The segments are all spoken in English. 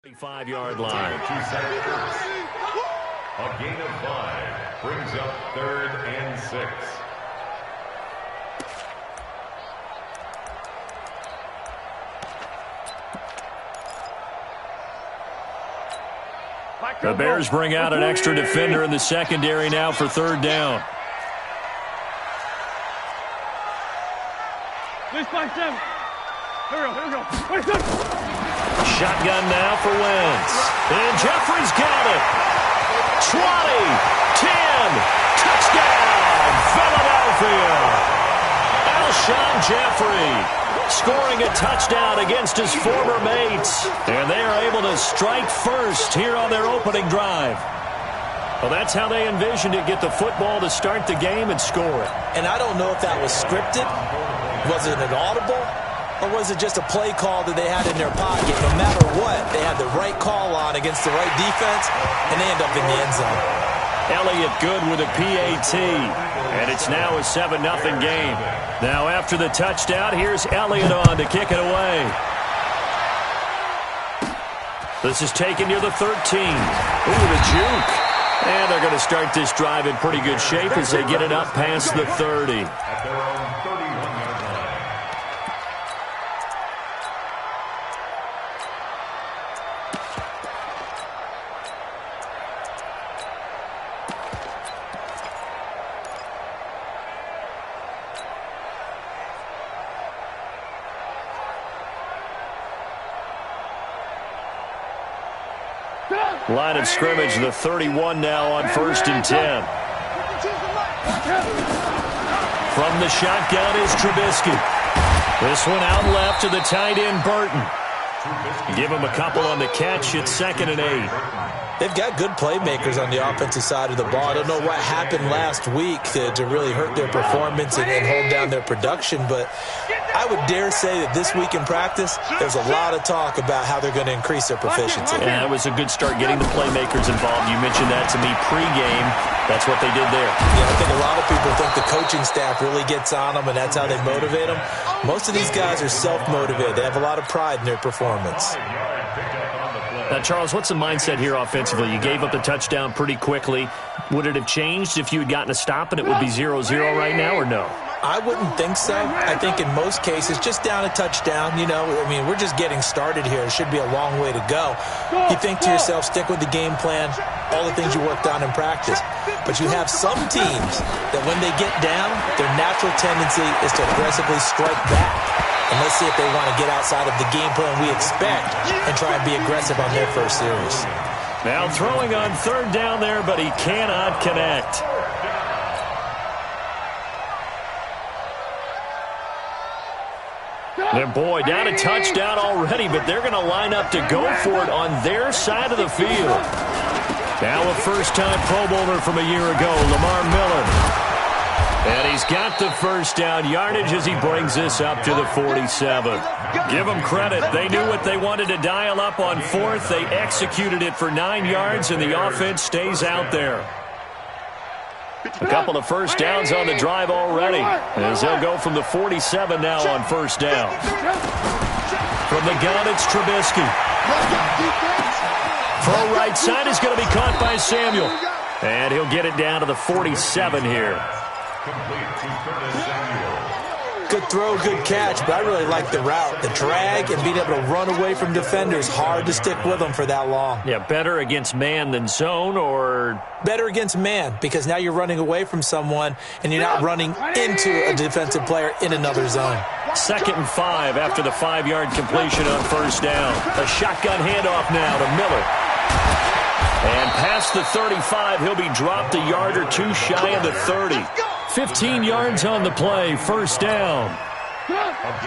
25-yard line. A gain of 5 brings up 3rd and 6. The Bears bring out an extra defender in the secondary now for 3rd down. Here we go. Shotgun now for Wentz. And Jeffrey's got it. 20, 10, touchdown, Philadelphia. Alshon Jeffrey scoring a touchdown against his former mates. And they are able to strike first here on their opening drive. Well, that's how they envisioned it, get the football to start the game and score it. And I don't know if that was scripted. Was it an audible? Or was it just a play call that they had in their pocket? No matter what, they had the right call on against the right defense, and they end up in the end zone. Elliott good with a PAT, and it's now a 7-0 game. Now after the touchdown, here's Elliott on to kick it away. This is taken near the 13. Ooh, the juke. And they're going to start this drive in pretty good shape as they get it up past the 30. Line of scrimmage, the 31 now on 1st and 10. From the shotgun is Trubisky. This one out left to the tight end, Burton. Give him a couple on the catch at 2nd and 8. They've got good playmakers on the offensive side of the ball. I don't know what happened last week to really hurt their performance and hold down their production, but I would dare say that this week in practice, there's a lot of talk about how they're going to increase their proficiency. Yeah, it was a good start getting the playmakers involved. You mentioned that to me pregame. That's what they did there. Yeah, I think a lot of people think the coaching staff really gets on them, and that's how they motivate them. Most of these guys are self-motivated. They have a lot of pride in their performance. Now, Charles, what's the mindset here offensively? You gave up the touchdown pretty quickly. Would it have changed if you had gotten a stop and it would be 0-0 right now, or no? I wouldn't think so. I think in most cases, just down a touchdown, we're just getting started here. It should be a long way to go. You think to yourself, stick with the game plan, all the things you worked on in practice. But you have some teams that when they get down, their natural tendency is to aggressively strike back. And let's see if they want to get outside of the game plan we expect and try and be aggressive on their first series. Now throwing on 3rd down there, but he cannot connect. And boy, down a touchdown already, but they're going to line up to go for it on their side of the field. Now a first-time Pro Bowler from a year ago, Lamar Miller. And he's got the first down yardage as he brings this up to the 47. Give them credit. They knew what they wanted to dial up on 4th. They executed it for 9 yards, and the offense stays out there. A couple of first downs on the drive already, as they'll go from the 47 now on 1st down. From the gun, it's Trubisky. Throw right side is going to be caught by Samuel. And he'll get it down to the 47 here. Good throw, good catch, but I really like the route. The drag and being able to run away from defenders, hard to stick with them for that long. Yeah, better against man than zone, or? Better against man, because now you're running away from someone and you're not running into a defensive player in another zone. 2nd and 5 after the 5-yard completion on 1st down. A shotgun handoff now to Miller. And past the 35, he'll be dropped a yard or two shy of the 30. 15 yards on the play, 1st down. First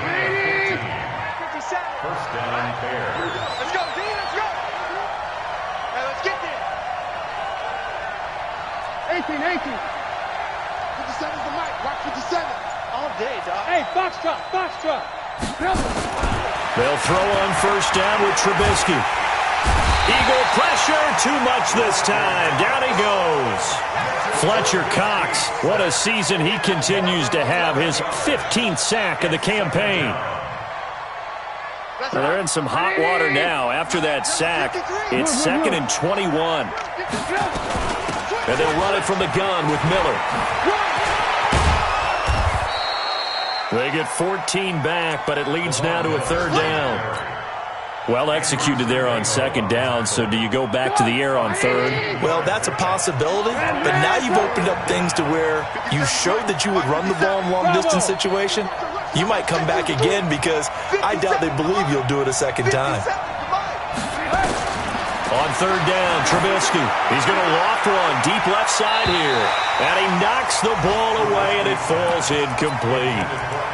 down, Bears. Let's go, D, let's go. Hey, let's get there. 18. 57's the mic. Watch 57. All day, dog. Hey, Foxtrot. They'll throw on 1st down with Trubisky. Eagle pressure, too much this time. Down he goes. Fletcher Cox, what a season he continues to have, his 15th sack of the campaign. Well, they're in some hot water now. After that sack, it's 2nd and 21. And they'll run it from the gun with Miller. They get 14 back, but it leads now to a 3rd down. Well executed there on 2nd down, so do you go back to the air on 3rd? Well, that's a possibility, but now you've opened up things to where you showed that you would run the ball in long-distance situation. You might come back again because I doubt they believe you'll do it a 2nd time. On 3rd down, Trubisky. He's going to loft one deep left side here. And he knocks the ball away, and it falls incomplete.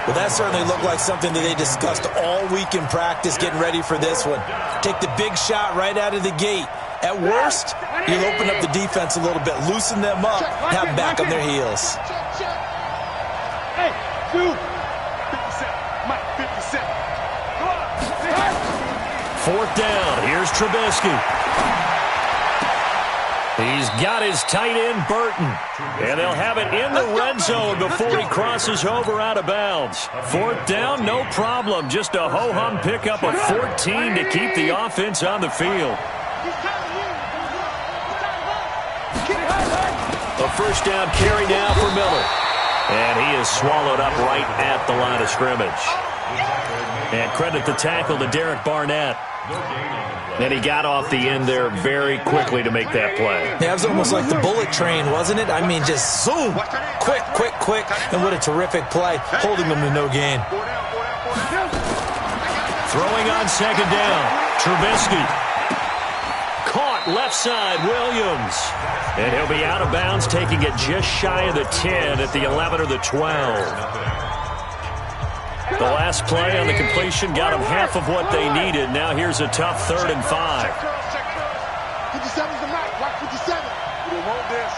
Well, that certainly looked like something that they discussed all week in practice getting ready for this one. Take the big shot right out of the gate. At worst, you'll open up the defense a little bit, loosen them up, and have them back on their heels. Hey, dude. 57. Mike, 57. Go on. 4th down. Here's Trubisky. He's got his tight end, Burton. And they'll have it in the red zone before he crosses over out of bounds. 4th down, no problem. Just a ho-hum pickup of 14 to keep the offense on the field. A 1st down carry now for Miller. And he is swallowed up right at the line of scrimmage. And credit the tackle to Derek Barnett. And he got off the end there very quickly to make that play. Yeah, it was almost like the bullet train, wasn't it? I mean, just zoom, quick, quick, quick. And what a terrific play, holding them to no gain. Throwing on 2nd down, Trubisky. Caught left side, Williams. And he'll be out of bounds, taking it just shy of the 10 at the 11 or the 12. The last play on the completion got them half of what they needed. Now here's a tough 3rd and 5. 57's the mic. Watch 57. We don't want this.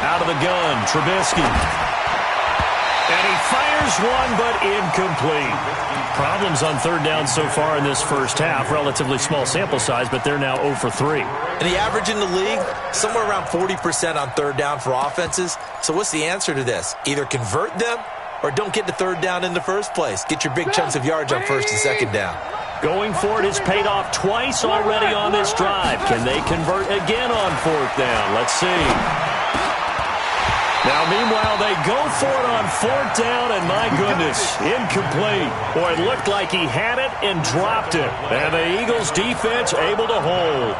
Out of the gun, Trubisky. And he fires one, but incomplete. Problems on 3rd down so far in this first half. Relatively small sample size, but they're now 0 for 3. And the average in the league, somewhere around 40% on 3rd down for offenses. So what's the answer to this? Either convert them or don't get to 3rd down in the first place. Get your big chunks of yards on 1st and 2nd down. Going for it has paid off twice already on this drive. Can they convert again on 4th down? Let's see. Now, meanwhile, they go for it on 4th down, and my goodness, incomplete. Boy, it looked like he had it and dropped it. And the Eagles' defense able to hold.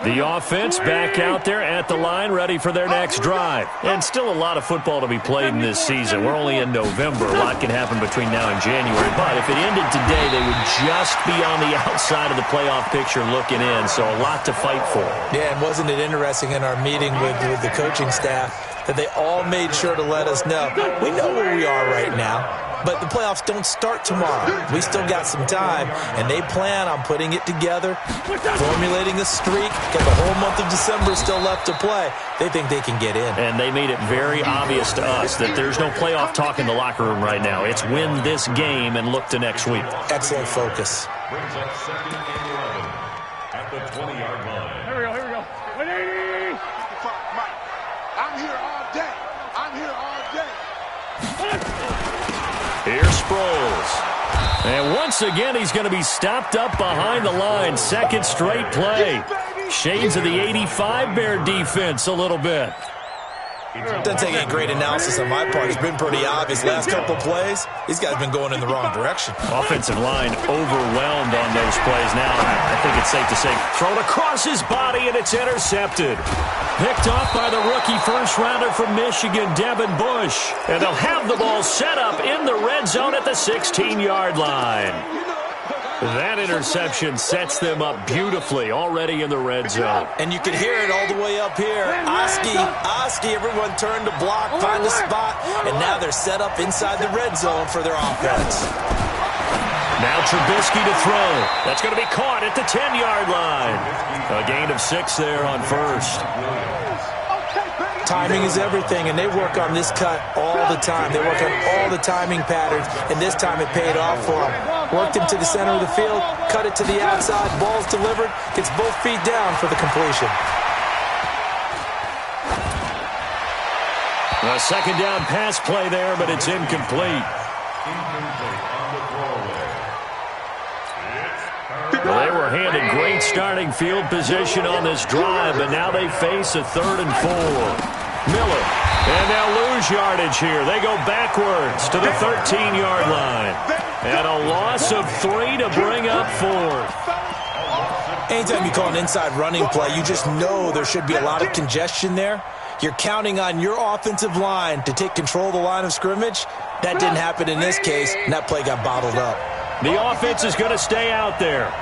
The offense back out there at the line, ready for their next drive. And still a lot of football to be played in this season. We're only in November. A lot can happen between now and January. But if it ended today, they would just be on the outside of the playoff picture looking in. So a lot to fight for. Yeah, and wasn't it interesting in our meeting with the coaching staff that they all made sure to let us know, we know where we are right now. But the playoffs don't start tomorrow. We still got some time, and they plan on putting it together, formulating a streak, got the whole month of December still left to play. They think they can get in. And they made it very obvious to us that there's no playoff talk in the locker room right now. It's win this game and look to next week. Excellent focus. Brings up 2nd and 11 at the 20-yard line. Here we go, here we go. 180. Mike, I'm here all day. I'm here all day. Here's Sproles. And once again, he's going to be stopped up behind the line. 2nd straight play. Shades of the 85 Bear defense a little bit. Doesn't take any great analysis on my part. It's been pretty obvious. Last couple plays, these guys have been going in the wrong direction. Offensive line overwhelmed on those plays now. I think it's safe to say thrown across his body, and it's intercepted. Picked off by the rookie first-rounder from Michigan, Devin Bush. And they'll have the ball set up in the red zone at the 16-yard line. That interception sets them up beautifully already in the red zone. And you can hear it all the way up here. Oski, everyone turned to block, find a spot, and now they're set up inside the red zone for their offense. Now Trubisky to throw. That's going to be caught at the 10-yard line. A gain of 6 there on 1st. Timing is everything, and they work on this cut all the time. They work on all the timing patterns, and this time it paid off for them. Worked him to the center of the field, cut it to the outside, ball's delivered, gets both feet down for the completion. A second down pass play there, but it's incomplete. Well, they were handed great starting field position on this drive, but now they face a 3rd and 4. Miller, and they'll lose yardage here. They go backwards to the 13-yard line. And a loss of 3 to bring up 4th. Anytime you call an inside running play, you just know there should be a lot of congestion there. You're counting on your offensive line to take control of the line of scrimmage. That didn't happen in this case, and that play got bottled up. The offense is going to stay out there.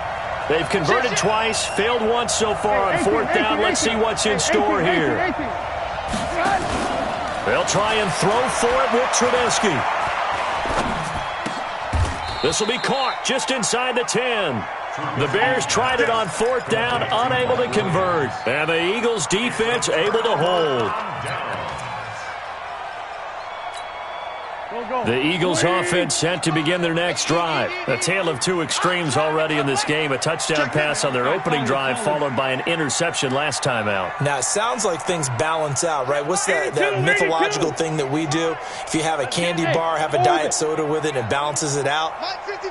They've converted twice, failed once so far on 4th down. Let's see what's in store here. They'll try and throw for it with Trubisky. This will be caught just inside the 10. The Bears tried it on 4th down, unable to convert. And the Eagles defense able to hold. The Eagles offense set to begin their next drive. A tale of two extremes already in this game. A touchdown pass on their opening drive followed by an interception last time out. Now, it sounds like things balance out, right? What's that mythological thing that we do? If you have a candy bar, have a diet soda with it, and it balances it out.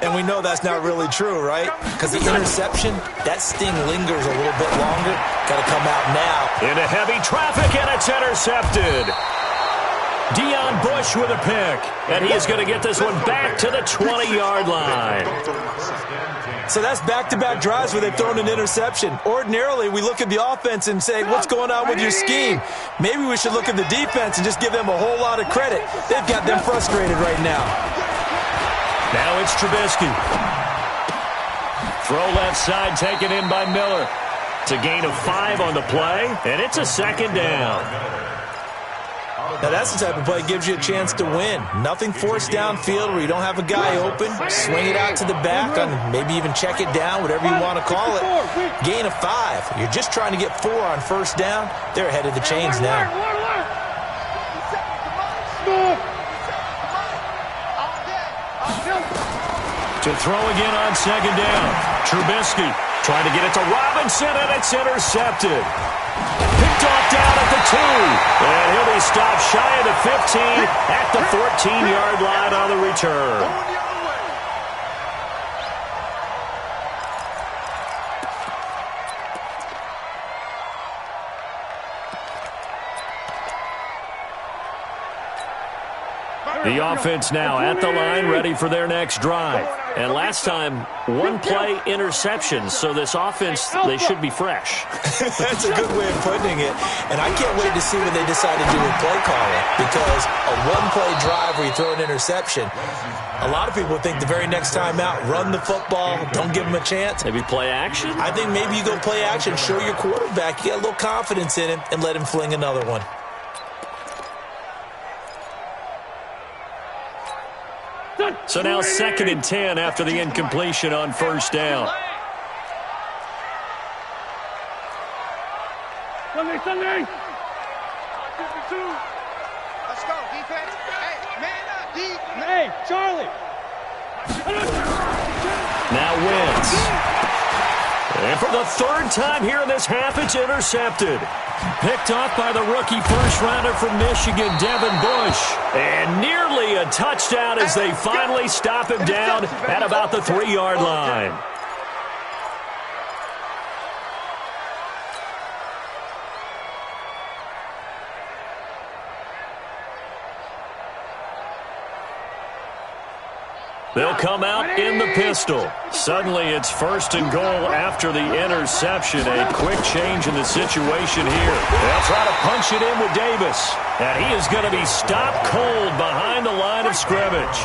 And we know that's not really true, right? Because the interception, that sting lingers a little bit longer. Got to come out now. Into heavy traffic, and it's intercepted. Deion Bush with a pick, and he is going to get this one back to the 20-yard line. So that's back-to-back drives where they've thrown an interception. Ordinarily, we look at the offense and say, what's going on with your scheme? Maybe we should look at the defense and just give them a whole lot of credit. They've got them frustrated right now. Now it's Trubisky. Throw left side taken in by Miller. It's a gain of 5 on the play, and it's a second down. Now, that's the type of play that gives you a chance to win. Nothing forced downfield where you don't have a guy open. Swing it out to the back, and maybe even check it down, whatever you want to call it. Gain of 5. You're just trying to get 4 on 1st down. They're ahead of the chains now. To throw again on 2nd down. Trubisky trying to get it to Robinson, and it's intercepted. Picked off down at the 2. And he'll be stopped shy of the 15 at the 14-yard line on the return. The offense now at the line, ready for their next drive. And last time, 1-play interception. So this offense, they should be fresh. That's a good way of putting it. And I can't wait to see what they decide to do with play calling. Because a 1-play drive where you throw an interception, a lot of people think the very next time out, run the football, don't give them a chance. Maybe play action? I think maybe you go play action, show your quarterback, you get a little confidence in him, and let him fling another one. So now 2nd and 10 after the incompletion on 1st down. Sunday. Let's go, defense. Hey, man up, D. Hey, Charlie. Now Wentz. And for the 3rd time here in this half, it's intercepted. Picked off by the rookie first-rounder from Michigan, Devin Bush. And nearly a touchdown as they finally stop him down at about the 3-yard line. They'll come out in the pistol. Suddenly it's 1st and goal after the interception. A quick change in the situation here. They'll try to punch it in with Davis. And he is going to be stopped cold behind the line of scrimmage.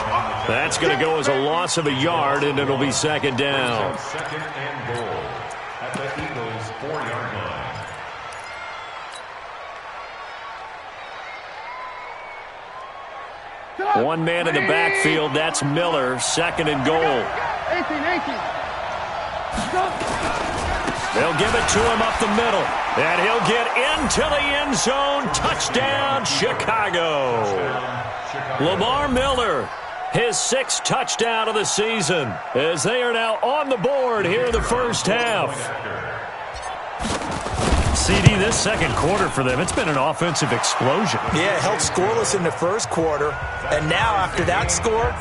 That's going to go as a loss of a yard, and it'll be 2nd down. 2nd and goal at the Eagles' 4-yard line. One man in the backfield, that's Miller, 2nd and goal. 18. They'll give it to him up the middle, and he'll get into the end zone. Touchdown, Chicago. Lamar Miller, his 6th touchdown of the season, as they are now on the board here in the 1st half. CD, this second quarter for them, it's been an offensive explosion. Yeah, held scoreless in the first quarter. And now after that score,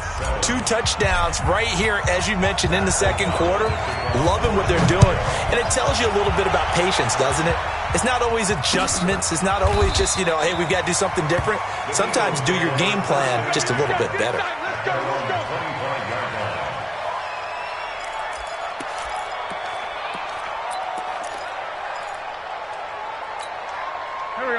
2 touchdowns right here, as you mentioned, in the second quarter. Loving what they're doing. And it tells you a little bit about patience, doesn't it? It's not always adjustments. It's not always just, hey, we've got to do something different. Sometimes do your game plan just a little bit better.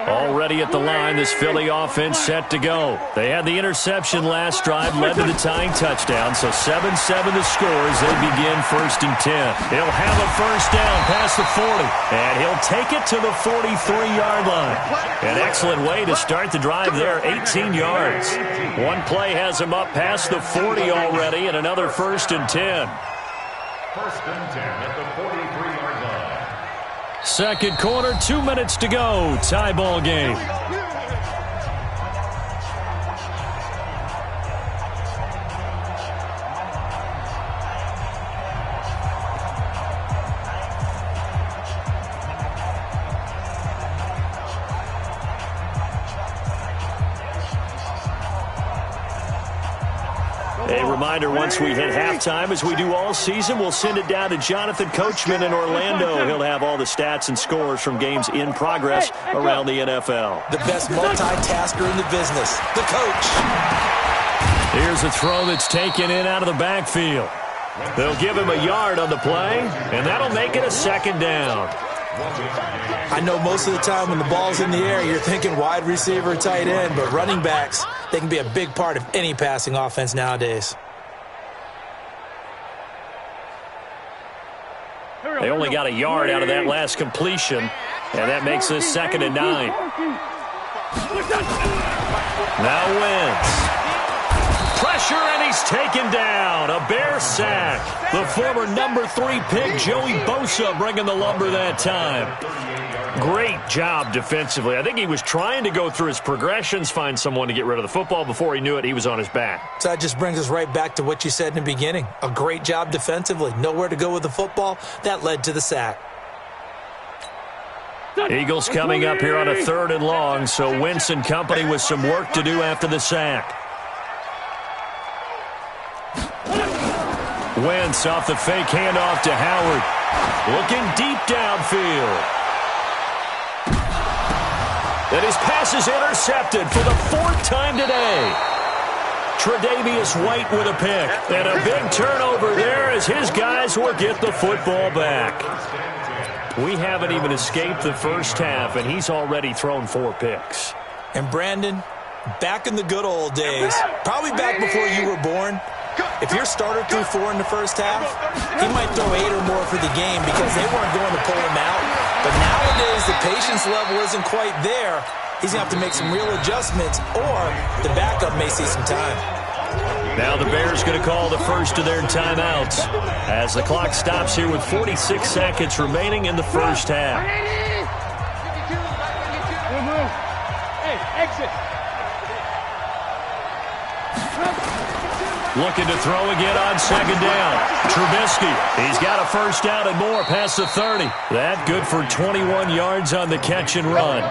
Already at the line, this Philly offense set to go. They had the interception last drive, led to the tying touchdown, so 7-7 the score as they begin 1st and 10. He'll have a first down past the 40, and he'll take it to the 43-yard line. An excellent way to start the drive there, 18 yards. One play has him up past the 40 already, and another 1st and 10. 1st and 10 at the 43-yard line. Second quarter, 2 minutes to go. Tie ball game. A reminder, once we hit halftime, as we do all season, we'll send it down to Jonathan Coachman in Orlando. He'll have all the stats and scores from games in progress around the NFL. The best multitasker in the business, the coach. Here's a throw that's taken in out of the backfield. They'll give him a yard on the play, and that'll make it a second down. I know most of the time when the ball's in the air, you're thinking wide receiver, tight end, but running backs, they can be a big part of any passing offense nowadays. They only got a yard out of that last completion, and that makes this 2nd and 9. Now Wentz. Pressure, and he's taken down. A Bear sack. The former number 3 pick, Joey Bosa, bringing the lumber that time. Great job defensively. I think he was trying to go through his progressions, find someone to get rid of the football. Before he knew it, he was on his back. So that just brings us right back to what you said in the beginning. A great job defensively. Nowhere to go with the football. That led to the sack. Eagles coming up here on a 3rd and long, so Wentz and company with some work to do after the sack. Wentz off the fake handoff to Howard. Looking deep downfield. And his pass is intercepted for the 4th time today. Tre'Davious White with a pick. And a big turnover there as his guys will get the football back. We haven't even escaped the first half, and he's already thrown 4 picks. And Brandon, back in the good old days, probably back before you were born, if your starter threw 4 in the first half, he might throw 8 or more for the game because they weren't going to pull him out. But nowadays, the patience level isn't quite there. He's going to have to make some real adjustments, or the backup may see some time. Now the Bears going to call the first of their timeouts as the clock stops here with 46 seconds remaining in the first half. Hey, exit. Looking to throw again on 2nd down. Trubisky, he's got a first down and more past the 30. That good for 21 yards on the catch and run.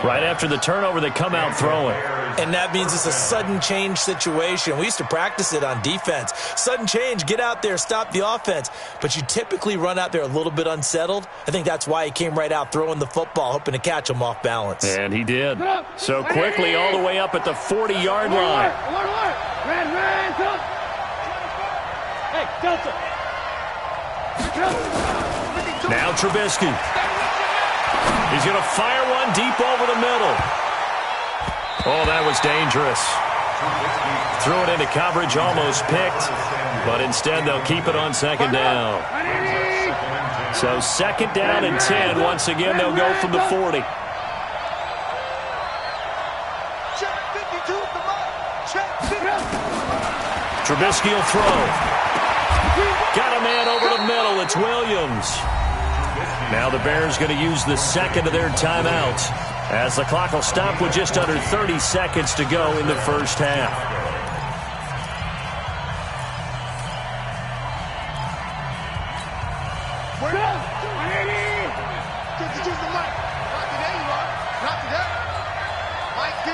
Right after the turnover, they come out throwing. And that means it's a sudden change situation. We used to practice it on defense. Sudden change, get out there, stop the offense. But you typically run out there a little bit unsettled. I think that's why he came right out throwing the football, hoping to catch him off balance. And he did. So quickly all the way up at the 40-yard line. Hey, Delta. Now Trubisky. He's going to fire one deep over the middle. Oh, that was dangerous. Threw it into coverage, almost picked, but instead they'll keep it on 2nd down. So 2nd down and 10. Once again, they'll go from the 40. Trubisky will throw. Got a man over the middle. It's Williams. Now the Bears going to use the 2nd of their timeouts as the clock will stop with just under 30 seconds to go in the first half. Choose the mic. Not today, you are. Not today. Mike,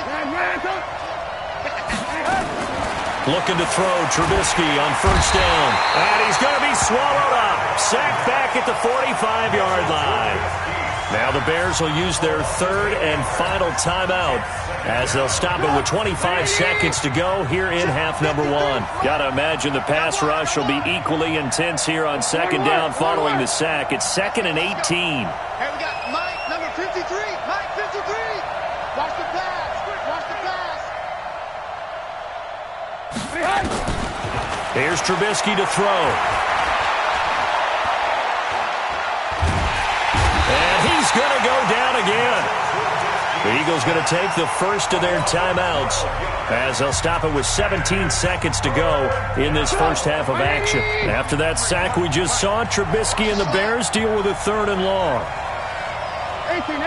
Looking to throw Trubisky on first down. And he's going to be swallowed up. Sacked back at the 45-yard line. Now the Bears will use their third and final timeout as they'll stop it with 25 seconds to go here in half number one. Got to imagine the pass rush will be equally intense here on second down following the sack. It's 2nd and 18. Hey, we got Mike, number 53. Mike, 53. Watch the pass. Watch the pass. Here's Trubisky to throw. And he's going to go down again. The Eagles going to take the first of their timeouts as they'll stop it with 17 seconds to go in this first half of action. After that sack we just saw, Trubisky and the Bears deal with a 3rd and long. 18.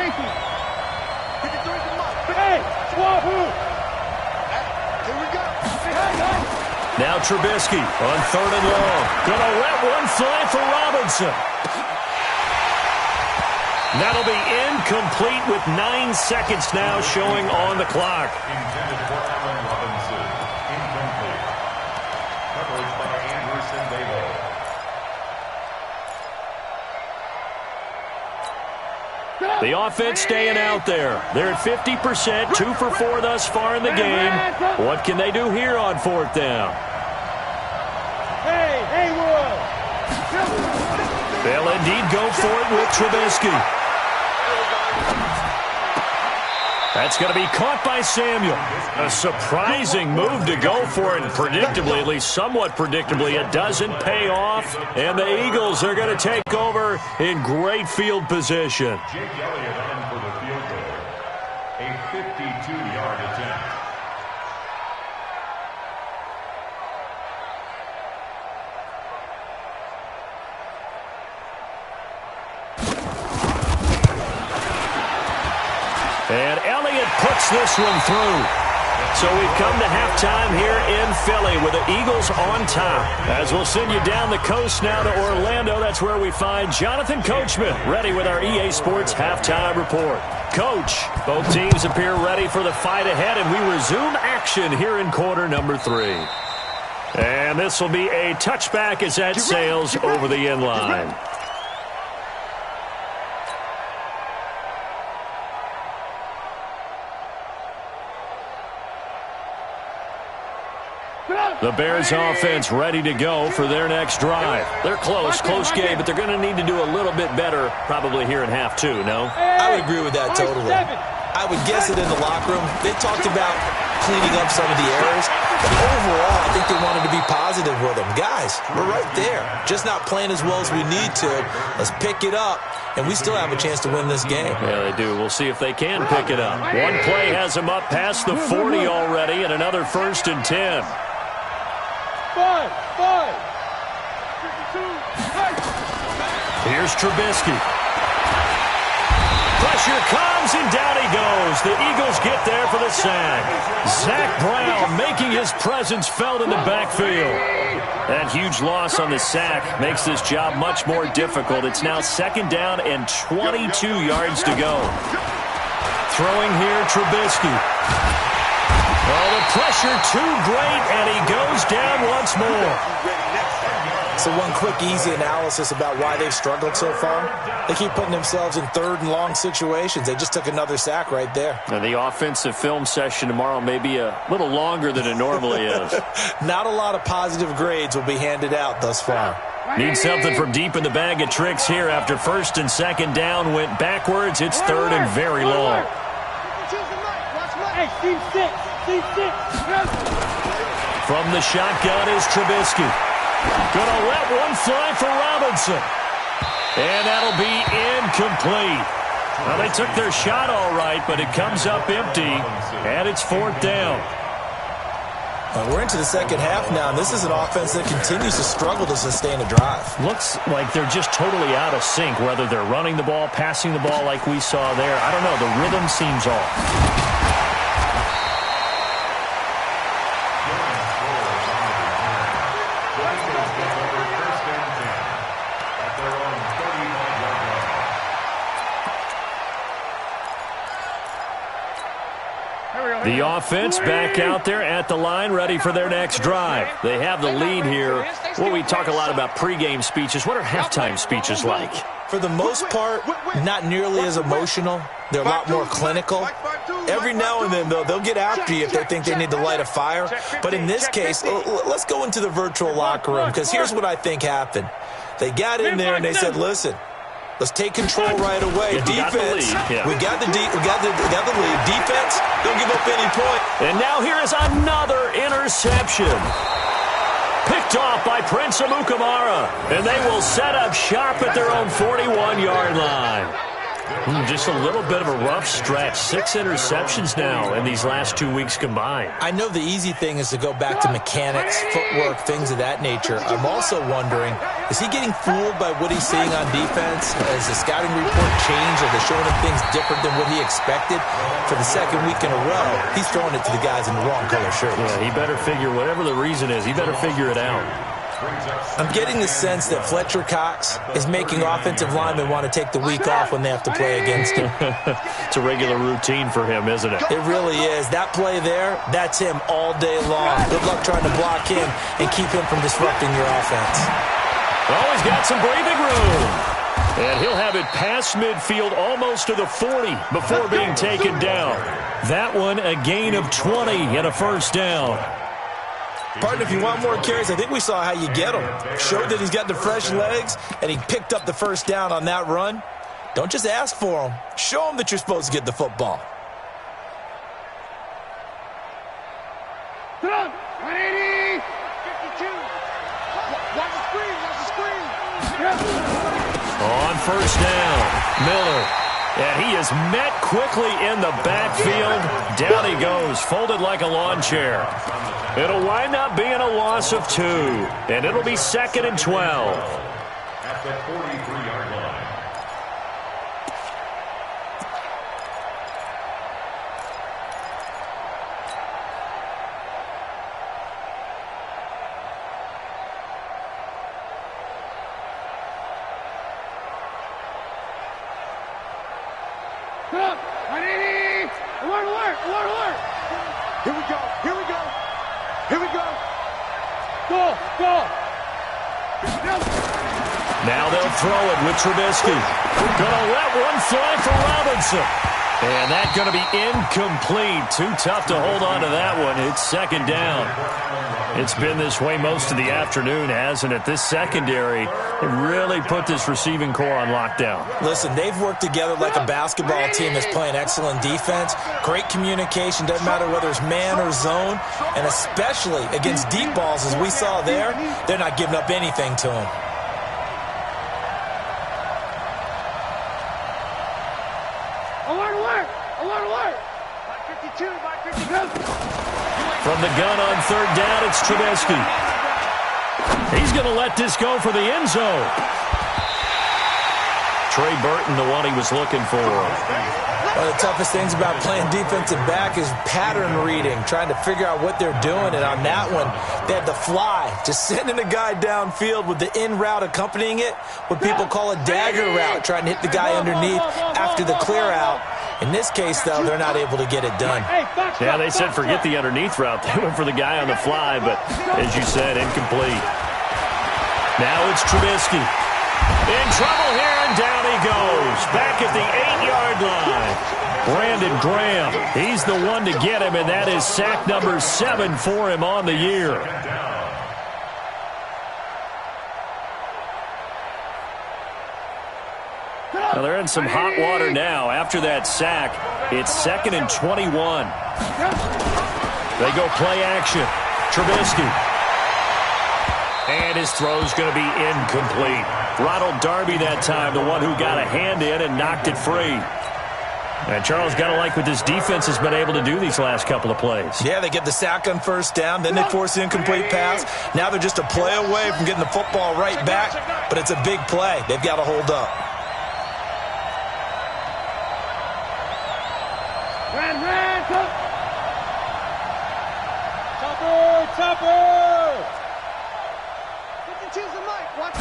Hey, Wahoo! Here we go. Now Trubisky on 3rd and long. Gonna let one fly for Robinson. That'll be incomplete with 9 seconds now showing on the clock. Intended for Allen Robinson. Incomplete. Coverage by Anderson Dabo. The offense staying out there. They're at 50%, 2 for 4 thus far in the game. What can they do here on 4th down? Hey, Haywood! They'll indeed go for it with Trubisky. That's going to be caught by Samuel. A surprising move to go for it, and predictably, at least somewhat predictably, it doesn't pay off, and the Eagles are going to take over in great field position. Jake Elliott on for the field goal. A 52-yard attempt. And Elliott puts this one through. So we've come to halftime here in Philly with the Eagles on top. As we'll send you down the coast now to Orlando, that's where we find Jonathan Coachman ready with our EA Sports halftime report. Coach, both teams appear ready for the fight ahead, and we resume action here in quarter number 3. And this will be a touchback as that sails over the end line. The Bears offense ready to go for their next drive. They're close game, but they're going to need to do a little bit better probably here in half 2, no? I would agree with that totally. I would guess it in the locker room. They talked about cleaning up some of the errors, but overall, I think they wanted to be positive with them. Guys, we're right there. Just not playing as well as we need to. Let's pick it up, and we still have a chance to win this game. Yeah, they do. We'll see if they can pick it up. One play has them up past the 40 already, and another 1st and 10. 5. Here's Trubisky. Pressure comes, and down he goes. The Eagles get there for the sack. Zach Brown making his presence felt in the backfield. That huge loss on the sack makes this job much more difficult. It's now 2nd down and 22 yards to go. Throwing here, Trubisky. Oh, the pressure too great, and he goes down once more. So one quick, easy analysis about why they've struggled so far. They keep putting themselves in 3rd and long situations. They just took another sack right there. And the offensive film session tomorrow may be a little longer than it normally is. Not a lot of positive grades will be handed out thus far. Need something from deep in the bag of tricks here after 1st and 2nd down went backwards. It's 3rd and very long. Hey, team 6. From the shotgun is Trubisky. Gonna let one fly for Robinson. And that'll be incomplete. Well, they took their shot all right, but it comes up empty, and it's 4th down. We're into the second half now, and this is an offense that continues to struggle to sustain a drive. Looks like they're just totally out of sync, whether they're running the ball, passing the ball like we saw there. I don't know. The rhythm seems off. The offense back out there at the line, ready for their next drive. They have the lead here. Well, we talk a lot about pregame speeches. What are halftime speeches like? For the most part, not nearly as emotional. They're a lot more clinical. Every now and then, though, they'll get after you if they think they need to light a fire. But in this case, let's go into the virtual locker room, because here's what I think happened. They got in there and they said, listen, let's take control right away. Defense, we got the lead. Defense, don't give up any point. And now here is another interception. Picked off by Prince Amukamara. And they will set up shop at their own 41-yard line. Just a little bit of a rough stretch. 6 interceptions now in these last 2 weeks combined. I know the easy thing is to go back to mechanics, footwork, things of that nature. I'm also wondering, is he getting fooled by what he's seeing on defense? Has the scouting report changed? Are they showing him things different than what he expected? For the second week in a row, he's throwing it to the guys in the wrong color shirts. Yeah, he better figure, whatever the reason is, he better figure it out. I'm getting the sense that Fletcher Cox is making offensive linemen want to take the week off when they have to play against him. It's a regular routine for him, isn't it? It really is. That play there, that's him all day long. Good luck trying to block him and keep him from disrupting your offense. Oh, he's got some breathing room. And he'll have it past midfield almost to the 40 before being taken down. That one, a gain of 20 and a first down. Partner, if you want more carries, I think we saw how you get him. Showed that he's got the fresh legs, and he picked up the first down on that run. Don't just ask for him. Show him that you're supposed to get the football. 180. 52. Watch the screen. Watch the screen. On first down, Miller. And he is met quickly in the backfield. Down he goes, folded like a lawn chair. It'll wind up being a loss of 2, and it'll be 2nd and 12. At the 43-yard line. Come, 180. Alert, alert, alert, alert. Here we go. Here we go. Here we go. Go, go. Now they'll throw it with Trubisky. Gonna let one fly for Robinson. And that's going to be incomplete. Too tough to hold on to that one. It's 2nd down. It's been this way most of the afternoon, hasn't it? This secondary really put this receiving core on lockdown. Listen, they've worked together like a basketball team that's playing excellent defense. Great communication, doesn't matter whether it's man or zone. And especially against deep balls, as we saw there, they're not giving up anything to them. Alert, alert. Alert, alert. 52, 52. From the gun on 3rd down, it's Trubisky. He's going to let this go for the end zone. Trey Burton, the one he was looking for. One of the toughest things about playing defensive back is pattern reading, trying to figure out what they're doing. And on that one, they had the fly, just sending a guy downfield with the in route accompanying it, what people call a dagger route, trying to hit the guy underneath after the clear out. In this case, though, they're not able to get it done. Yeah, they said forget the underneath route. They went for the guy on the fly, but as you said, incomplete. Now it's Trubisky. In trouble here, and down he goes. Back at the 8-yard line. Brandon Graham, he's the one to get him, and that is sack number 7 for him on the year. Now they're in some hot water now. After that sack, it's 2nd and 21. They go play action. Trubisky. And his throw's going to be incomplete. Ronald Darby that time, the one who got a hand in and knocked it free. And Charles, got to like what this defense has been able to do these last couple of plays. Yeah, they get the sack on 1st down, then they force the incomplete pass. Now they're just a play away from getting the football right back, but it's a big play. They've got to hold up. Ran, Topper. 52's the mic. Watch.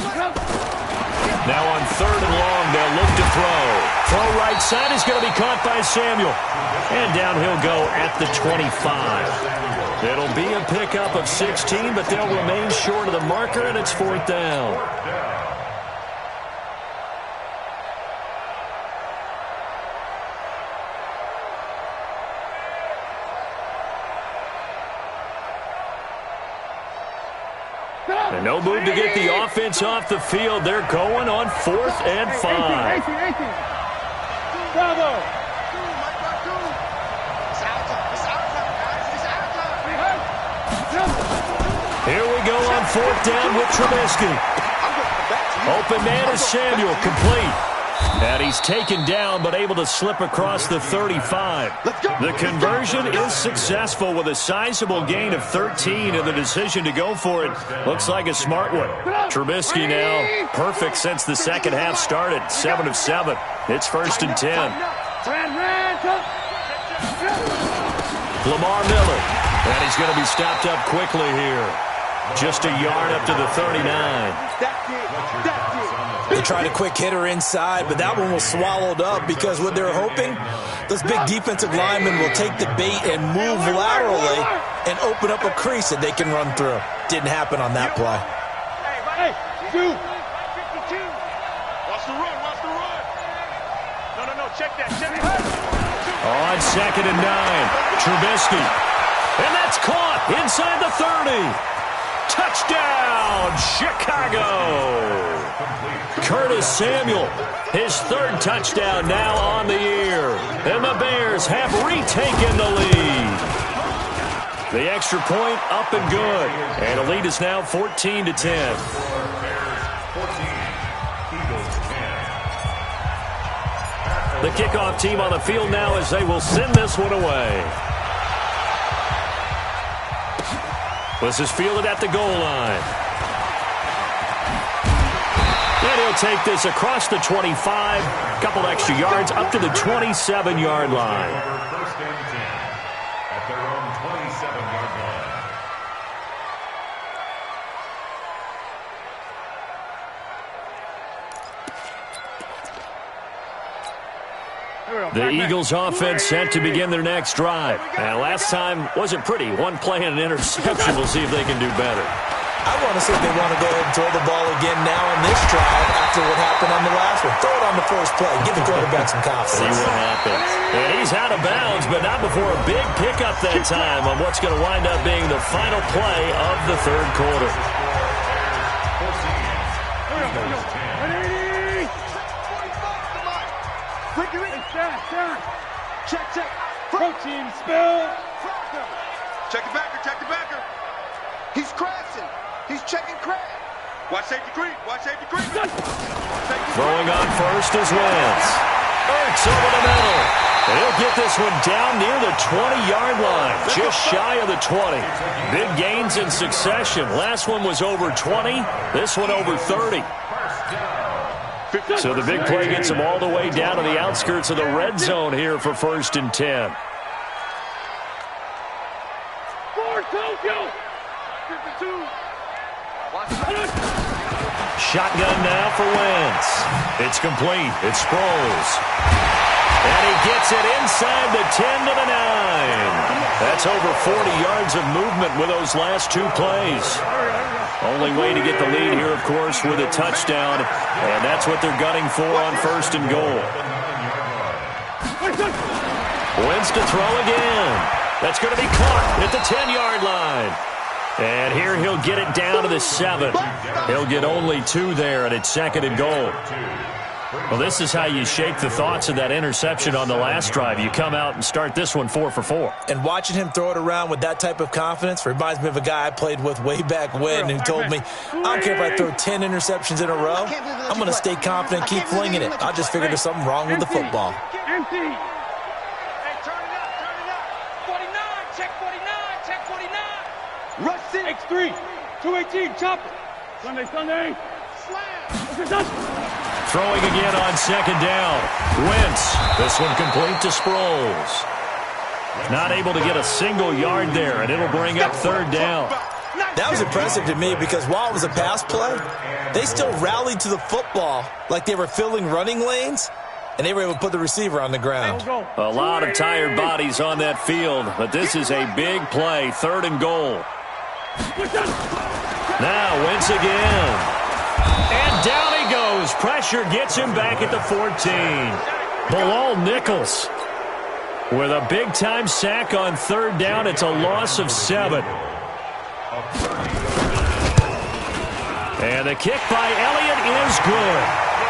Now on 3rd and long, they'll look to throw. Throw right side is going to be caught by Samuel. And down he'll go at the 25. It'll be a pickup of 16, but they'll remain short of the marker, and it's 4th down. And no move to get the offense off the field. They're going on 4th and 5. Bravo. Here we go on 4th down with Trubisky. Open man is Samuel, complete. And he's taken down but able to slip across the 35. The conversion is successful with a sizable gain of 13, and the decision to go for it looks like a smart one. Trubisky now perfect since the second half started, 7 of 7. It's 1st and 10. Lamar Miller, and he's going to be stopped up quickly here. Just a yard up to the 39. They tried a quick hitter inside, but that one was swallowed up because what they're hoping, those big defensive linemen will take the bait and move laterally and open up a crease that they can run through. Didn't happen on that play. Hey, dude. 52. Watch the run, watch the run. No, check that. On 2nd and 9, Trubisky. And that's caught inside the 30. Touchdown, Chicago! Curtis Samuel, his 3rd touchdown now on the year. And the Bears have retaken the lead. The extra point up and good. And the lead is now 14 to 10. Bears 14, Eagles 10. The kickoff team on the field now as they will send this one away. This is fielded at the goal line. And he'll take this across the 25. Couple extra yards up to the 27-yard line. 1st and 10 at their own 27-yard line. The Eagles offense set to begin their next drive. And last time wasn't pretty. One play and an interception. We'll see if they can do better. I want to see if they want to go ahead and throw the ball again now on this drive after what happened on the last one. Throw it on the first play. Give the quarterback some confidence. See what happens. And he's out of bounds, but not before a big pickup that time on what's going to wind up being the final play of the 3rd quarter. Check. Protein spill. Check the backer. He's crashing. He's checking crash. Watch safety creep. Throwing on first is Wentz. Ertz over the middle. And he'll get this one down near the 20-yard line, just shy of the 20. Big gains in succession. Last one was over 20. This one over 30. So the big play gets him all the way down to the outskirts of the red zone here for 1st and 10. Shotgun now for Wentz. It's complete. It's Sproles. And he gets it inside the 10 to the 9. That's over 40 yards of movement with those last 2 plays. Only way to get the lead here, of course, with a touchdown. And that's what they're gunning for on 1st and goal. Wentz to throw again. That's going to be caught at the 10-yard line. And here he'll get it down to the 7. He'll get only 2 there, and it's 2nd and goal. Well, this is how you shake the thoughts of that interception on the last drive. You come out and start this one 4 for 4. And watching him throw it around with that type of confidence reminds me of a guy I played with way back when who told me, I don't care if I throw 10 interceptions in a row. I'm going to stay confident, keep flinging it. I just figured there's something wrong with the football. Empty. Hey, turn it up. 49, check 49. Rush 6. X3, 218, chop it. Sunday. Slam. Throwing again on 2nd down. Wentz. This one complete to Sproles. Not able to get a single yard there, and it'll bring up 3rd down. That was impressive to me because while it was a pass play, they still rallied to the football like they were filling running lanes and they were able to put the receiver on the ground. A lot of tired bodies on that field, but this is a big play, 3rd and goal. Now Wentz again. And down he goes. Pressure gets him back at the 14. Bilal Nichols with a big-time sack on 3rd down. It's a loss of 7. And the kick by Elliott is good.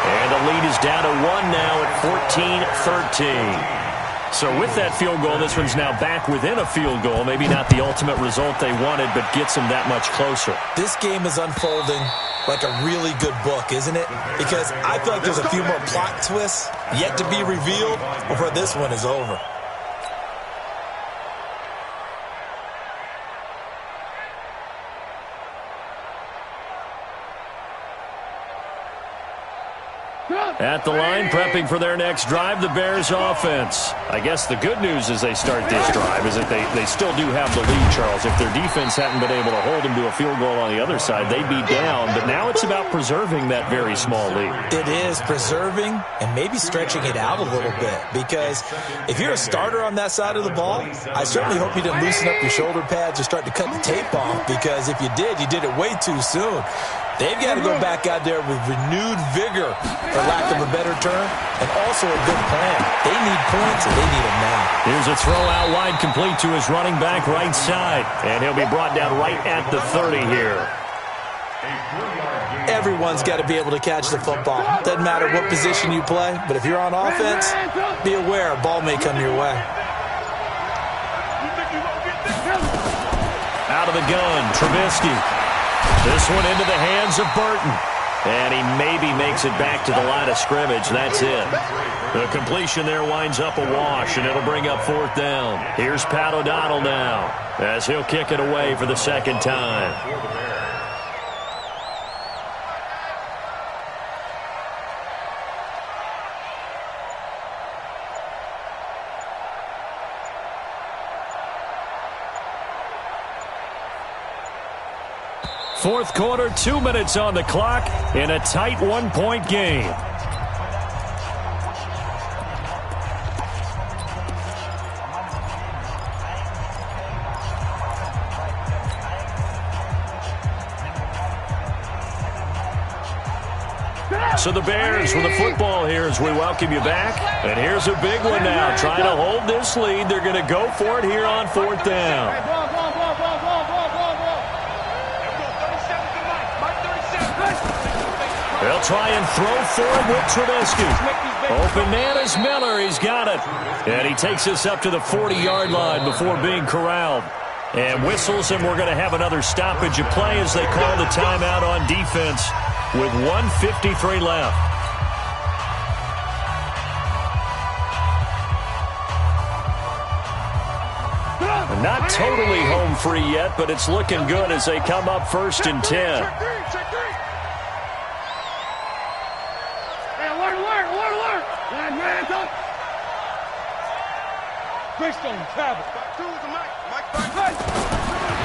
And the lead is down to 1 now at 14-13. So with that field goal, this one's now back within a field goal. Maybe not the ultimate result they wanted, but gets them that much closer. This game is unfolding like a really good book, isn't it? Because I feel like there's a few more plot twists yet to be revealed before this one is over. At the line, prepping for their next drive, the Bears offense. I guess the good news as they start this drive is that they still do have the lead, Charles. If their defense hadn't been able to hold them to a field goal on the other side, they'd be down. But now it's about preserving that very small lead. It is preserving and maybe stretching it out a little bit. Because if you're a starter on that side of the ball, I certainly hope you didn't loosen up your shoulder pads or start to cut the tape off. Because if you did it way too soon. They've got to go back out there with renewed vigor, for lack of a better term, and also a good plan. They need points, and they need them now. Here's a throw out wide, complete to his running back right side. And he'll be brought down right at the 30 here. Everyone's got to be able to catch the football. Doesn't matter what position you play, but if you're on offense, be aware a ball may come your way. Out of the gun, Trubisky. This one into the hands of Burton. And he maybe makes it back to the line of scrimmage. That's it. The completion there winds up a wash, and it'll bring up 4th down. Here's Pat O'Donnell now as he'll kick it away for the 2nd time. Fourth quarter, 2 minutes on the clock in a tight 1-point game. So the Bears with the football here as we welcome you back. And here's a big one now. Trying to hold this lead. They're going to go for it here on 4th down. They'll try and throw for it with Trubisky. Open man is Miller. He's got it. And he takes us up to the 40-yard line before being corralled. And whistles, and we're going to have another stoppage of play as they call the timeout on defense with 1:53 left. Not totally home free yet, but it's looking good as they come up 1st and 10.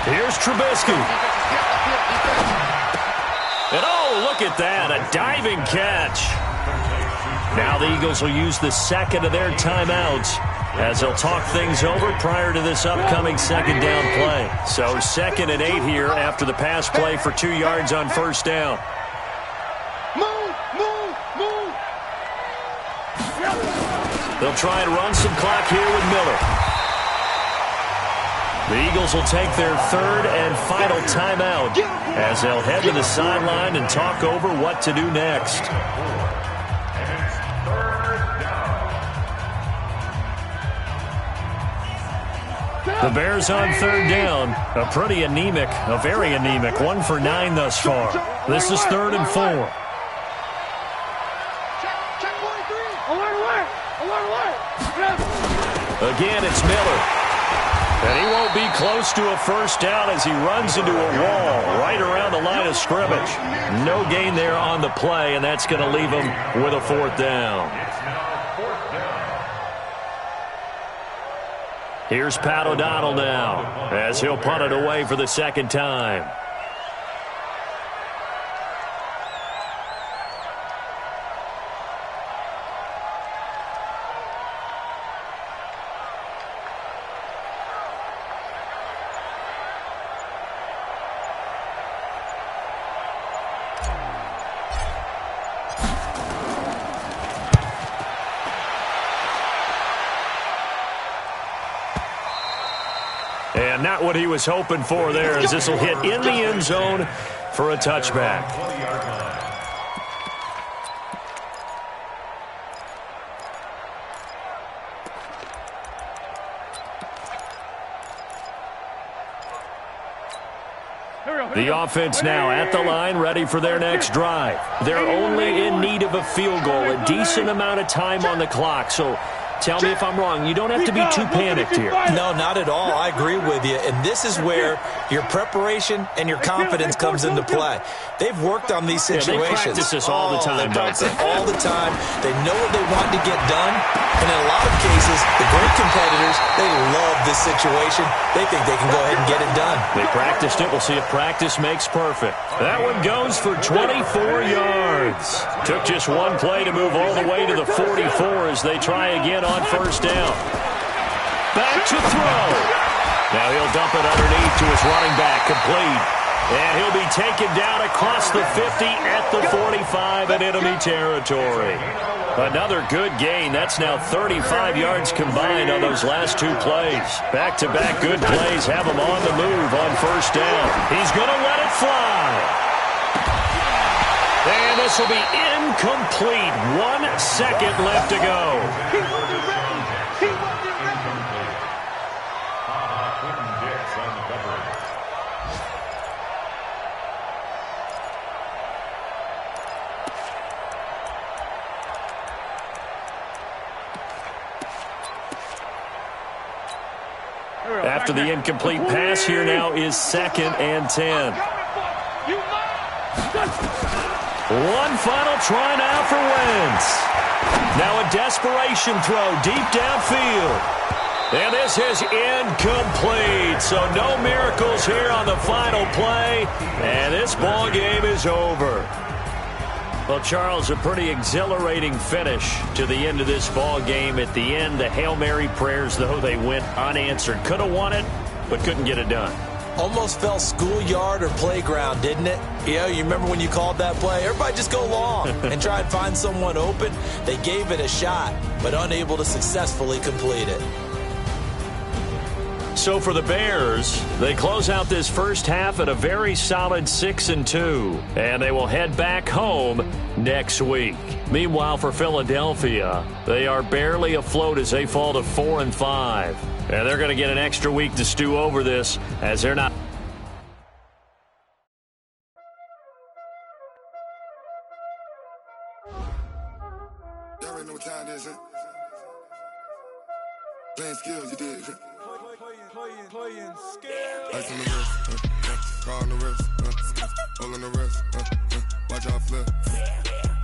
Here's Trubisky. And oh, look at that, a diving catch. Now the Eagles will use the 2nd of their timeouts as they'll talk things over prior to this upcoming 2nd down play. So 2nd and 8 here after the pass play for 2 yards on 1st down. They'll try and run some clock here with Miller. The Eagles will take their 3rd and final timeout as they'll head to the sideline and talk over what to do next. The Bears on 3rd down. A pretty anemic, a very anemic, 1 for 9 thus far. This is 3rd and 4. Again, it's Miller. And he won't be close to a 1st down as he runs into a wall right around the line of scrimmage. No gain there on the play, and that's going to leave him with a 4th down. Here's Pat O'Donnell now as he'll punt it away for the 2nd time. got what he was hoping for there, as this will hit in the end zone for a touchback. The offense now at the line, ready for their next drive. They're only in need of a field goal, a decent amount of time on the clock. So tell me if I'm wrong. You don't have to be too panicked here. No, not at all. I agree with you. And this is where your preparation and your confidence comes into play. They've worked on these situations. They practice this all the time, they practice it all the time. They know what they want to get done. And in a lot of cases, the great competitors, they love this situation. They think they can go ahead and get it done. They practiced it. We'll see if practice makes perfect. That one goes for 24 yards. Took just one play to move all the way to the 44 as they try again on first down. Back to throw. Now he'll dump it underneath to his running back, complete. And he'll be taken down across the 50 at the 45 in enemy territory. Another good gain. That's now 35 yards combined on those last two plays. Back-to-back good plays have him on the move on first down. He's going to let it fly. And this will be incomplete. 1 second left to go. After the incomplete pass, here now is 2nd and 10. One final try now for Wentz. Now a desperation throw deep downfield. And this is incomplete. So no miracles here on the final play. And this ball game is over. Well, Charles, a pretty exhilarating finish to the end of this ball game. At the end, the Hail Mary prayers, though, they went unanswered. Could have won it, but couldn't get it done. Almost felt schoolyard or playground, didn't it? You remember when you called that play? Everybody just go long and try and find someone open. They gave it a shot, but unable to successfully complete it. So for the Bears, they close out this first half at a very solid 6-2, and they will head back home next week. Meanwhile, for Philadelphia, they are barely afloat as they fall to 4-5, and they're going to get an extra week to stew over this as they're not. Y'all already know what time it is, playing skills, you did. Playing skills. Ice on the wrist, car on the wrist, hole in the wrist, watch out flip.